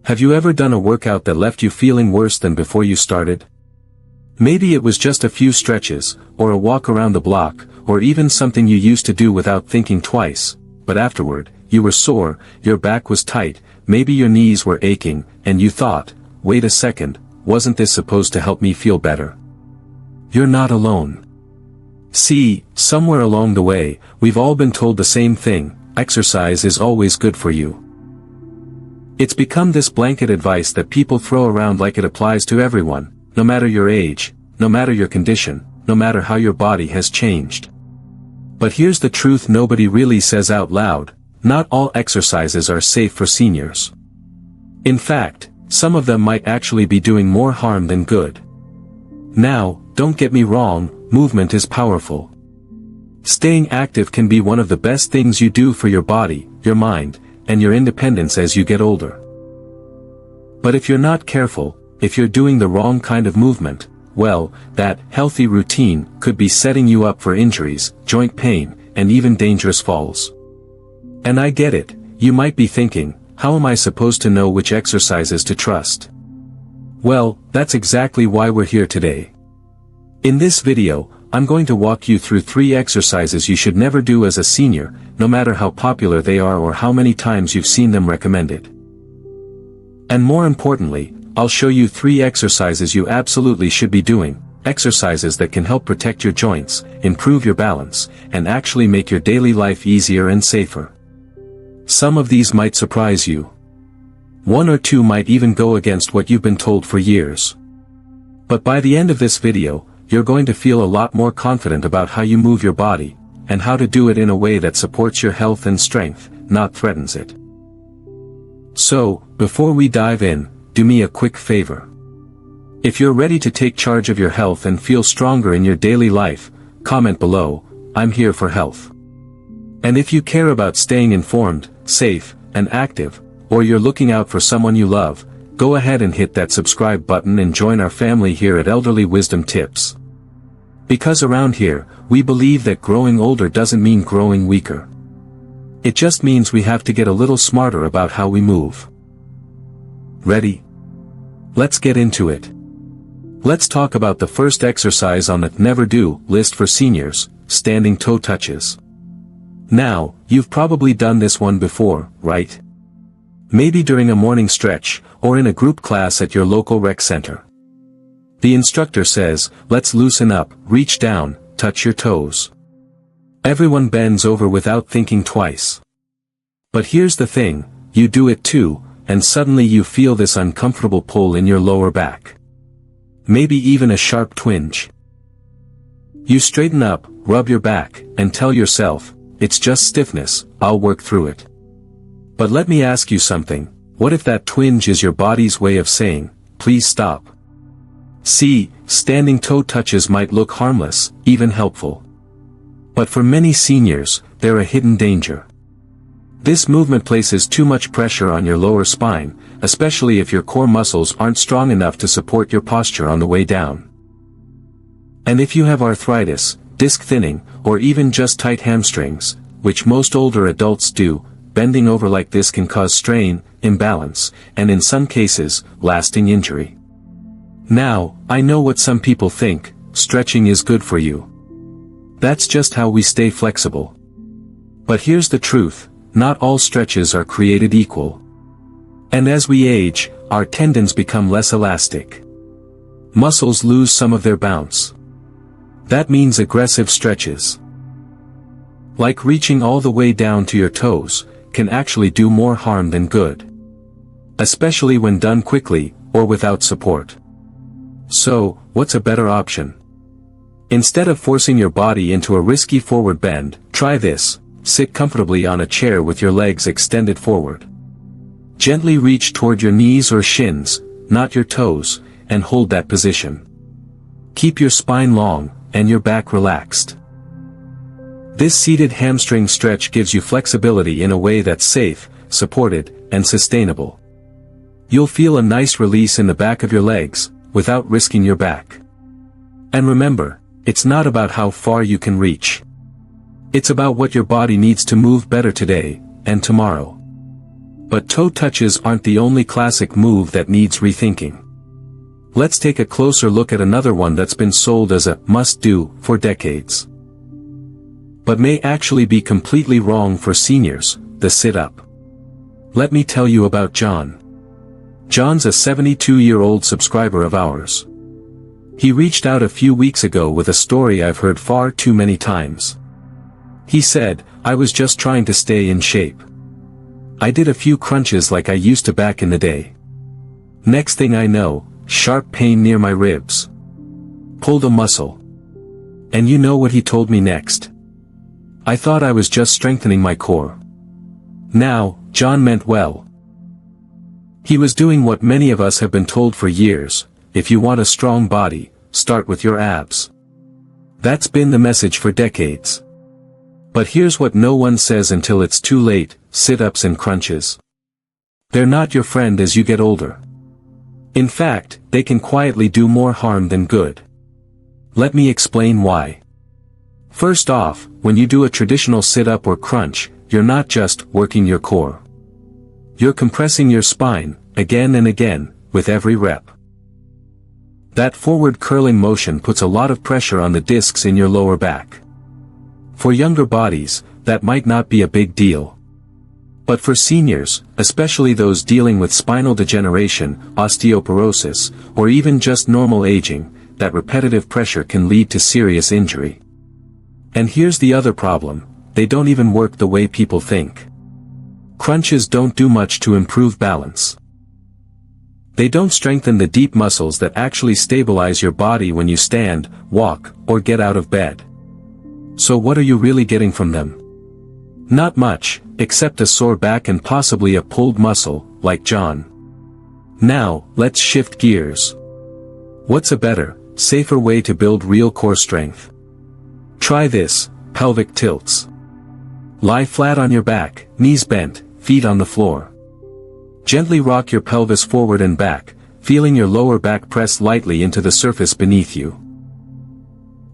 Have you ever done a workout that left you feeling worse than before you started? Maybe it was just a few stretches, or a walk around the block, or even something you used to do without thinking twice, but afterward, you were sore, your back was tight, maybe your knees were aching, and you thought, wait a second, wasn't this supposed to help me feel better? You're not alone. See, somewhere along the way, we've all been told the same thing: exercise is always good for you. It's become this blanket advice that people throw around like it applies to everyone, no matter your age, no matter your condition, no matter how your body has changed. But here's the truth nobody really says out loud: not all exercises are safe for seniors. In fact, some of them might actually be doing more harm than good. Now, don't get me wrong, movement is powerful. Staying active can be one of the best things you do for your body, your mind, and your independence as you get older. But if you're not careful, if you're doing the wrong kind of movement, well, that healthy routine could be setting you up for injuries, joint pain, and even dangerous falls. And I get it, you might be thinking, how am I supposed to know which exercises to trust? Well, that's exactly why we're here today. In this video, I'm going to walk you through 3 exercises you should never do as a senior, no matter how popular they are or how many times you've seen them recommended. And more importantly, I'll show you 3 exercises you absolutely should be doing, exercises that can help protect your joints, improve your balance, and actually make your daily life easier and safer. Some of these might surprise you. 1 or 2 might even go against what you've been told for years. But by the end of this video, you're going to feel a lot more confident about how you move your body, and how to do it in a way that supports your health and strength, not threatens it. So, before we dive in, do me a quick favor. If you're ready to take charge of your health and feel stronger in your daily life, comment below, "I'm here for health." And if you care about staying informed, safe, and active, or you're looking out for someone you love, go ahead and hit that subscribe button and join our family here at Elderly Wisdom Tips. Because around here, we believe that growing older doesn't mean growing weaker. It just means we have to get a little smarter about how we move. Ready? Let's get into it. Let's talk about the first exercise on the never do list for seniors: standing toe touches. Now, you've probably done this one before, right? Maybe during a morning stretch, or in a group class at your local rec center. The instructor says, let's loosen up, reach down, touch your toes. Everyone bends over without thinking twice. But here's the thing, you do it too, and suddenly you feel this uncomfortable pull in your lower back. Maybe even a sharp twinge. You straighten up, rub your back, and tell yourself, it's just stiffness, I'll work through it. But let me ask you something, what if that twinge is your body's way of saying, please stop? See, standing toe touches might look harmless, even helpful. But for many seniors, they're a hidden danger. This movement places too much pressure on your lower spine, especially if your core muscles aren't strong enough to support your posture on the way down. And if you have arthritis, disc thinning, or even just tight hamstrings, which most older adults do, bending over like this can cause strain, imbalance, and in some cases, lasting injury. Now, I know what some people think: stretching is good for you. That's just how we stay flexible. But here's the truth, not all stretches are created equal. And as we age, our tendons become less elastic. Muscles lose some of their bounce. That means aggressive stretches, like reaching all the way down to your toes, can actually do more harm than good. Especially when done quickly, or without support. So, what's a better option? Instead of forcing your body into a risky forward bend, try this: sit comfortably on a chair with your legs extended forward. Gently reach toward your knees or shins, not your toes, and hold that position. Keep your spine long, and your back relaxed. This seated hamstring stretch gives you flexibility in a way that's safe, supported, and sustainable. You'll feel a nice release in the back of your legs, without risking your back. And remember, it's not about how far you can reach. It's about what your body needs to move better today, and tomorrow. But toe touches aren't the only classic move that needs rethinking. Let's take a closer look at another one that's been sold as a must-do for decades, but may actually be completely wrong for seniors: the sit-up. Let me tell you about John. John's a 72-year-old subscriber of ours. He reached out a few weeks ago with a story I've heard far too many times. He said, "I was just trying to stay in shape. I did a few crunches like I used to back in the day. Next thing I know, sharp pain near my ribs. Pulled a muscle. And you know what he told me next? I thought I was just strengthening my core." Now, John meant well. He was doing what many of us have been told for years: if you want a strong body, start with your abs. That's been the message for decades. But here's what no one says until it's too late: sit-ups and crunches. They're not your friend as you get older. In fact, they can quietly do more harm than good. Let me explain why. First off, when you do a traditional sit-up or crunch, you're not just working your core. You're compressing your spine, again and again, with every rep. That forward curling motion puts a lot of pressure on the discs in your lower back. For younger bodies, that might not be a big deal. But for seniors, especially those dealing with spinal degeneration, osteoporosis, or even just normal aging, that repetitive pressure can lead to serious injury. And here's the other problem: they don't even work the way people think. Crunches don't do much to improve balance. They don't strengthen the deep muscles that actually stabilize your body when you stand, walk, or get out of bed. So what are you really getting from them? Not much, except a sore back and possibly a pulled muscle, like John. Now, let's shift gears. What's a better, safer way to build real core strength? Try this: pelvic tilts. Lie flat on your back, knees bent, feet on the floor. Gently rock your pelvis forward and back, feeling your lower back press lightly into the surface beneath you.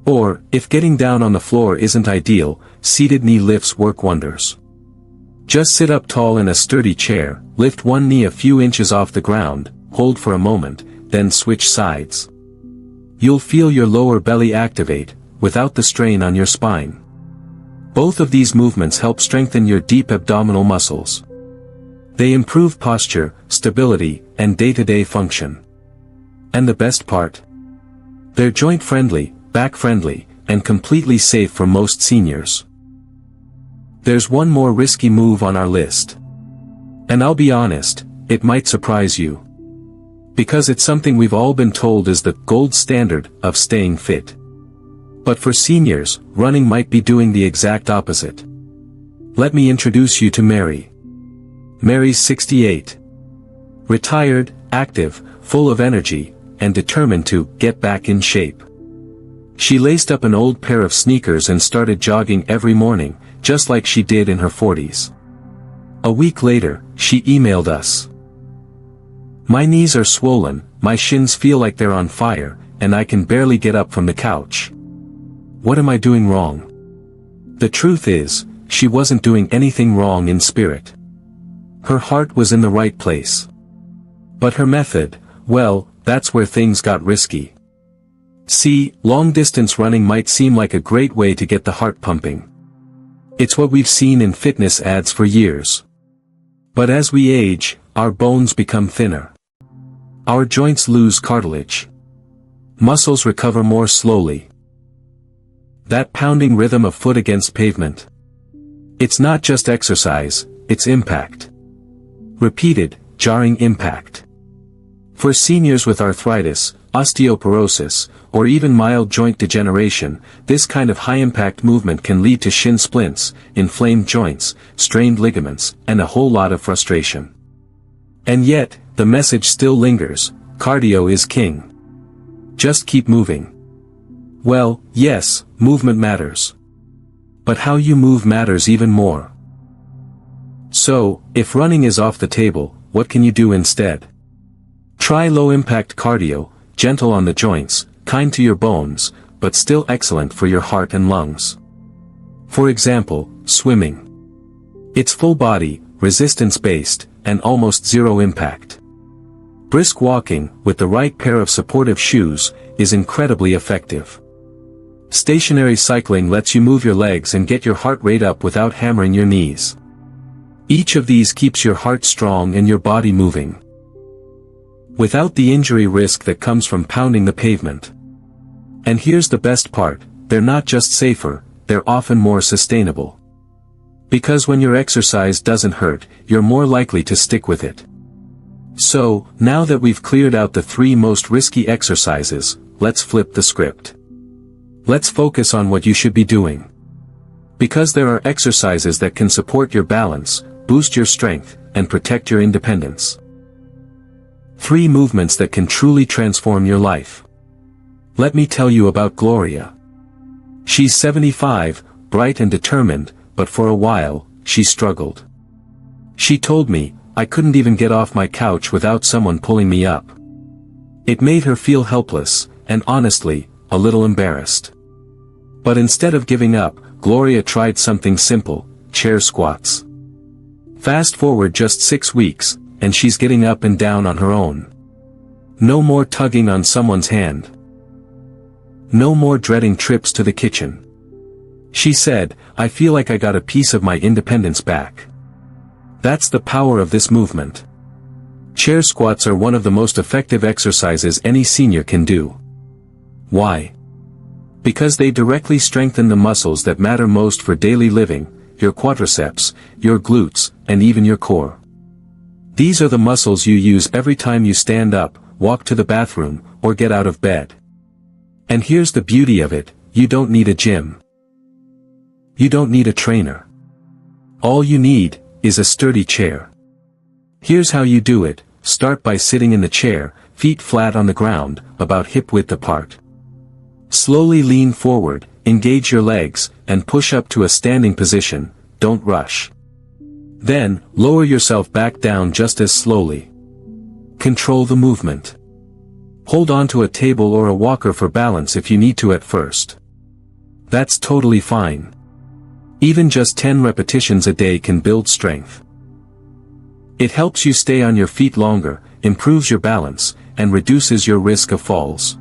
Or, if getting down on the floor isn't ideal, seated knee lifts work wonders. Just sit up tall in a sturdy chair, lift one knee a few inches off the ground, hold for a moment, then switch sides. You'll feel your lower belly activate, without the strain on your spine. Both of these movements help strengthen your deep abdominal muscles. They improve posture, stability, and day-to-day function. And the best part? They're joint-friendly, back-friendly, and completely safe for most seniors. There's one more risky move on our list. And I'll be honest, it might surprise you. Because it's something we've all been told is the gold standard of staying fit. But for seniors, running might be doing the exact opposite. Let me introduce you to Mary. Mary's 68. Retired, active, full of energy, and determined to get back in shape. She laced up an old pair of sneakers and started jogging every morning, just like she did in her 40s. A week later, she emailed us. "My knees are swollen, my shins feel like they're on fire, and I can barely get up from the couch. What am I doing wrong?" The truth is, she wasn't doing anything wrong in spirit. Her heart was in the right place. But her method, well, that's where things got risky. See, long-distance running might seem like a great way to get the heart pumping. It's what we've seen in fitness ads for years. But as we age, our bones become thinner. Our joints lose cartilage. Muscles recover more slowly. That pounding rhythm of foot against pavement. It's not just exercise, it's impact. Repeated, jarring impact. For seniors with arthritis, osteoporosis, or even mild joint degeneration, this kind of high-impact movement can lead to shin splints, inflamed joints, strained ligaments, and a whole lot of frustration. And yet, the message still lingers: cardio is king. Just keep moving. Well, yes, movement matters. But how you move matters even more. So, if running is off the table, what can you do instead? Try low-impact cardio, gentle on the joints, kind to your bones, but still excellent for your heart and lungs. For example, swimming. It's full-body, resistance-based, and almost zero impact. Brisk walking, with the right pair of supportive shoes, is incredibly effective. Stationary cycling lets you move your legs and get your heart rate up without hammering your knees. Each of these keeps your heart strong and your body moving, without the injury risk that comes from pounding the pavement. And here's the best part, they're not just safer, they're often more sustainable. Because when your exercise doesn't hurt, you're more likely to stick with it. So, now that we've cleared out the 3 most risky exercises, let's flip the script. Let's focus on what you should be doing. Because there are exercises that can support your balance, boost your strength, and protect your independence. 3 movements that can truly transform your life. Let me tell you about Gloria. She's 75, bright and determined, but for a while, she struggled. She told me, I couldn't even get off my couch without someone pulling me up. It made her feel helpless, and honestly, a little embarrassed. But instead of giving up, Gloria tried something simple, chair squats. Fast forward just 6 weeks, and she's getting up and down on her own. No more tugging on someone's hand. No more dreading trips to the kitchen. She said, I feel like I got a piece of my independence back. That's the power of this movement. Chair squats are one of the most effective exercises any senior can do. Why? Because they directly strengthen the muscles that matter most for daily living, your quadriceps, your glutes, and even your core. These are the muscles you use every time you stand up, walk to the bathroom, or get out of bed. And here's the beauty of it, you don't need a gym. You don't need a trainer. All you need is a sturdy chair. Here's how you do it, start by sitting in the chair, feet flat on the ground, about hip width apart. Slowly lean forward, engage your legs, and push up to a standing position, don't rush. Then, lower yourself back down just as slowly. Control the movement. Hold on to a table or a walker for balance if you need to at first. That's totally fine. Even just 10 repetitions a day can build strength. It helps you stay on your feet longer, improves your balance, and reduces your risk of falls.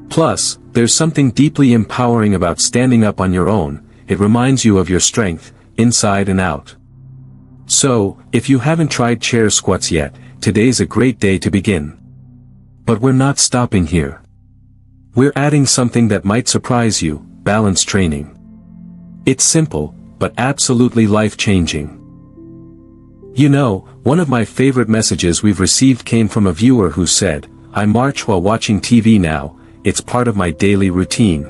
Plus, there's something deeply empowering about standing up on your own, it reminds you of your strength, inside and out. So, if you haven't tried chair squats yet, today's a great day to begin. But we're not stopping here. We're adding something that might surprise you, balance training. It's simple, but absolutely life-changing. You know, one of my favorite messages we've received came from a viewer who said, I march while watching TV now, it's part of my daily routine.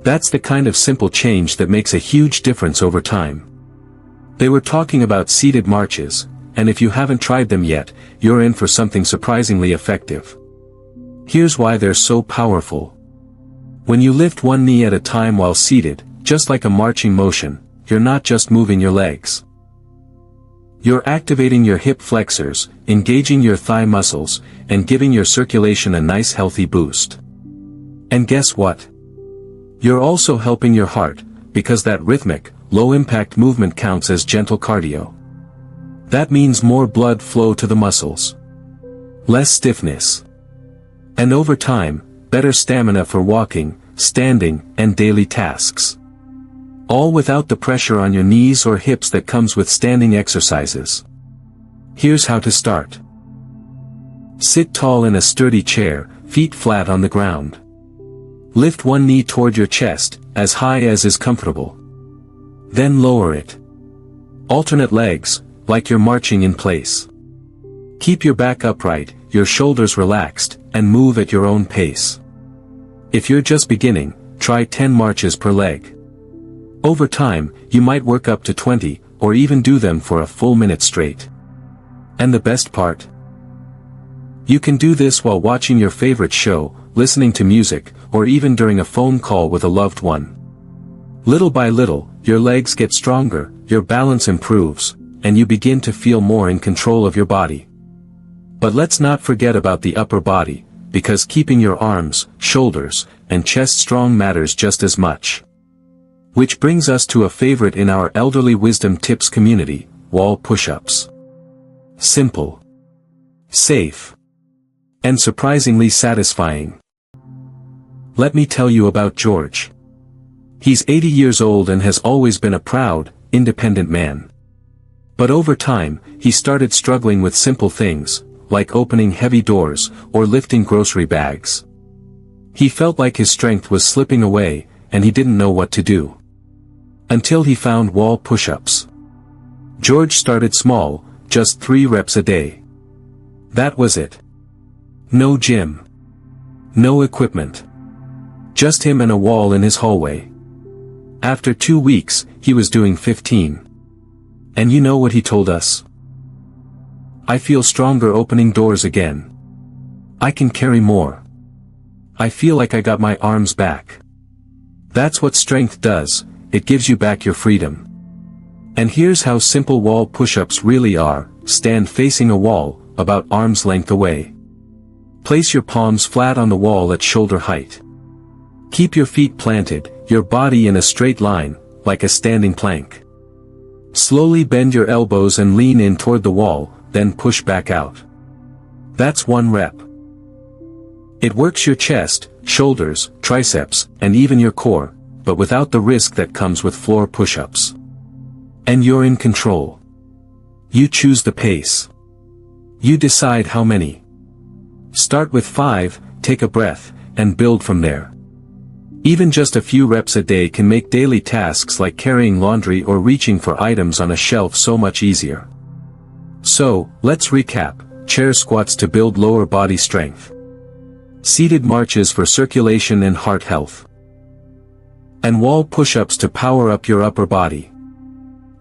That's the kind of simple change that makes a huge difference over time. They were talking about seated marches, and if you haven't tried them yet, you're in for something surprisingly effective. Here's why they're so powerful. When you lift one knee at a time while seated, just like a marching motion, you're not just moving your legs. You're activating your hip flexors, engaging your thigh muscles, and giving your circulation a nice healthy boost. And guess what? You're also helping your heart, because that rhythmic, low-impact movement counts as gentle cardio. That means more blood flow to the muscles. Less stiffness. And over time, better stamina for walking, standing, and daily tasks. All without the pressure on your knees or hips that comes with standing exercises. Here's how to start. Sit tall in a sturdy chair, feet flat on the ground. Lift one knee toward your chest, as high as is comfortable. Then lower it. Alternate legs, like you're marching in place. Keep your back upright, your shoulders relaxed, and move at your own pace. If you're just beginning, try 10 marches per leg. Over time, you might work up to 20, or even do them for a full minute straight. And the best part? You can do this while watching your favorite show, listening to music, or even during a phone call with a loved one. Little by little, your legs get stronger, your balance improves, and you begin to feel more in control of your body. But let's not forget about the upper body, because keeping your arms, shoulders, and chest strong matters just as much. Which brings us to a favorite in our Elderly Wisdom Tips community, wall push-ups. simple, safe, and surprisingly satisfying. Let me tell you about George. He's 80 years old and has always been a proud, independent man. But over time, he started struggling with simple things, like opening heavy doors, or lifting grocery bags. He felt like his strength was slipping away, and he didn't know what to do. Until he found wall push-ups. George started small, just 3 reps a day. That was it. No gym. No equipment. Just him and a wall in his hallway. After 2 weeks, he was doing 15. And you know what he told us? I feel stronger opening doors again. I can carry more. I feel like I got my arms back. That's what strength does, it gives you back your freedom. And here's how simple wall push-ups really are: stand facing a wall, about arm's length away. Place your palms flat on the wall at shoulder height. Keep your feet planted, your body in a straight line, like a standing plank. Slowly bend your elbows and lean in toward the wall, then push back out. That's 1 rep. It works your chest, shoulders, triceps, and even your core, but without the risk that comes with floor push-ups. And you're in control. You choose the pace. You decide how many. Start with 5, take a breath, and build from there. Even just a few reps a day can make daily tasks like carrying laundry or reaching for items on a shelf so much easier. So, let's recap: chair squats to build lower body strength. Seated marches for circulation and heart health. And wall push-ups to power up your upper body.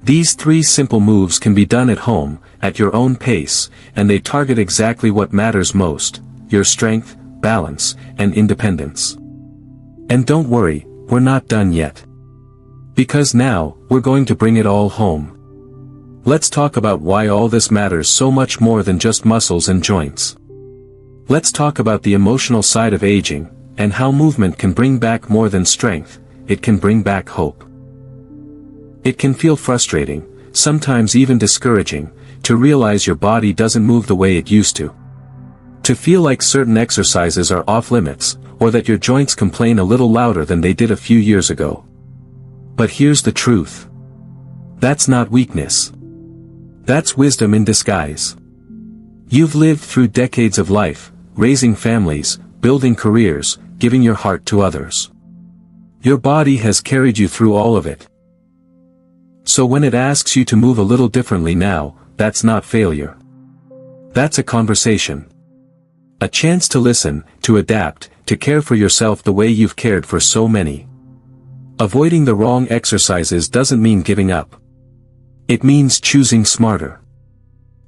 These 3 simple moves can be done at home, at your own pace, and they target exactly what matters most: your strength, balance, and independence. And don't worry, we're not done yet. Because now, we're going to bring it all home. Let's talk about why all this matters so much more than just muscles and joints. Let's talk about the emotional side of aging, and how movement can bring back more than strength, it can bring back hope. It can feel frustrating, sometimes even discouraging, to realize your body doesn't move the way it used to. To feel like certain exercises are off limits, or that your joints complain a little louder than they did a few years ago. But here's the truth. That's not weakness. That's wisdom in disguise. You've lived through decades of life, raising families, building careers, giving your heart to others. Your body has carried you through all of it. So when it asks you to move a little differently now, that's not failure. That's a conversation. A chance to listen, to adapt, to care for yourself the way you've cared for so many. Avoiding the wrong exercises doesn't mean giving up. It means choosing smarter.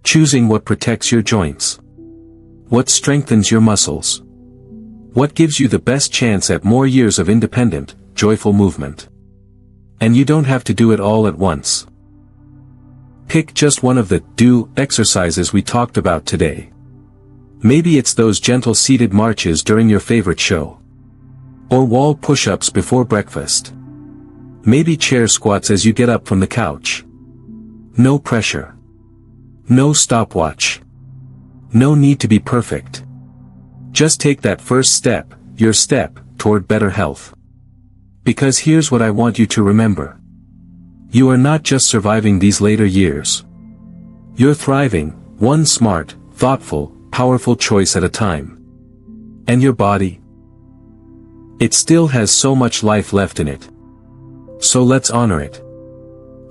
Choosing what protects your joints. What strengthens your muscles. What gives you the best chance at more years of independent, joyful movement. And you don't have to do it all at once. Pick just one of the do exercises we talked about today. Maybe it's those gentle seated marches during your favorite show. Or wall push-ups before breakfast. Maybe chair squats as you get up from the couch. No pressure. No stopwatch. No need to be perfect. Just take that first step, your step, toward better health. Because here's what I want you to remember. You are not just surviving these later years. You're thriving, one smart, thoughtful, powerful choice at a time. And your body? It still has so much life left in it. So let's honor it.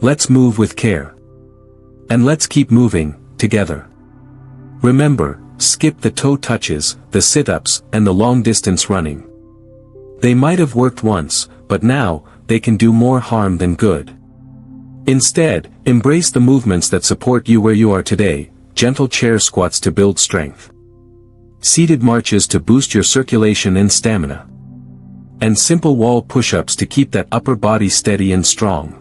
Let's move with care. And let's keep moving, together. Remember, skip the toe touches, the sit-ups, and the long-distance running. They might have worked once, but now, they can do more harm than good. Instead, embrace the movements that support you where you are today, gentle chair squats to build strength. Seated marches to boost your circulation and stamina. And simple wall push-ups to keep that upper body steady and strong.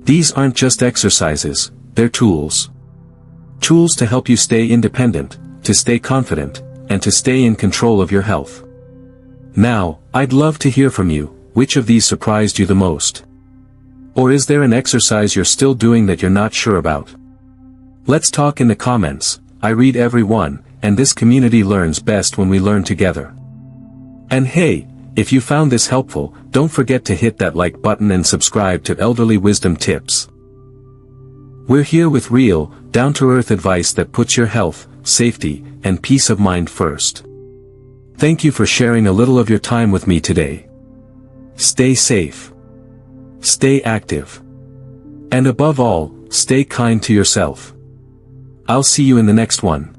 These aren't just exercises, they're tools. Tools to help you stay independent, to stay confident, and to stay in control of your health. Now, I'd love to hear from you, which of these surprised you the most? Or is there an exercise you're still doing that you're not sure about? Let's talk in the comments. I read every one, and this community learns best when we learn together. And hey, if you found this helpful, don't forget to hit that like button and subscribe to Elderly Wisdom Tips. We're here with real, down-to-earth advice that puts your health, safety, and peace of mind first. Thank you for sharing a little of your time with me today. Stay safe. Stay active. And above all, stay kind to yourself. I'll see you in the next one.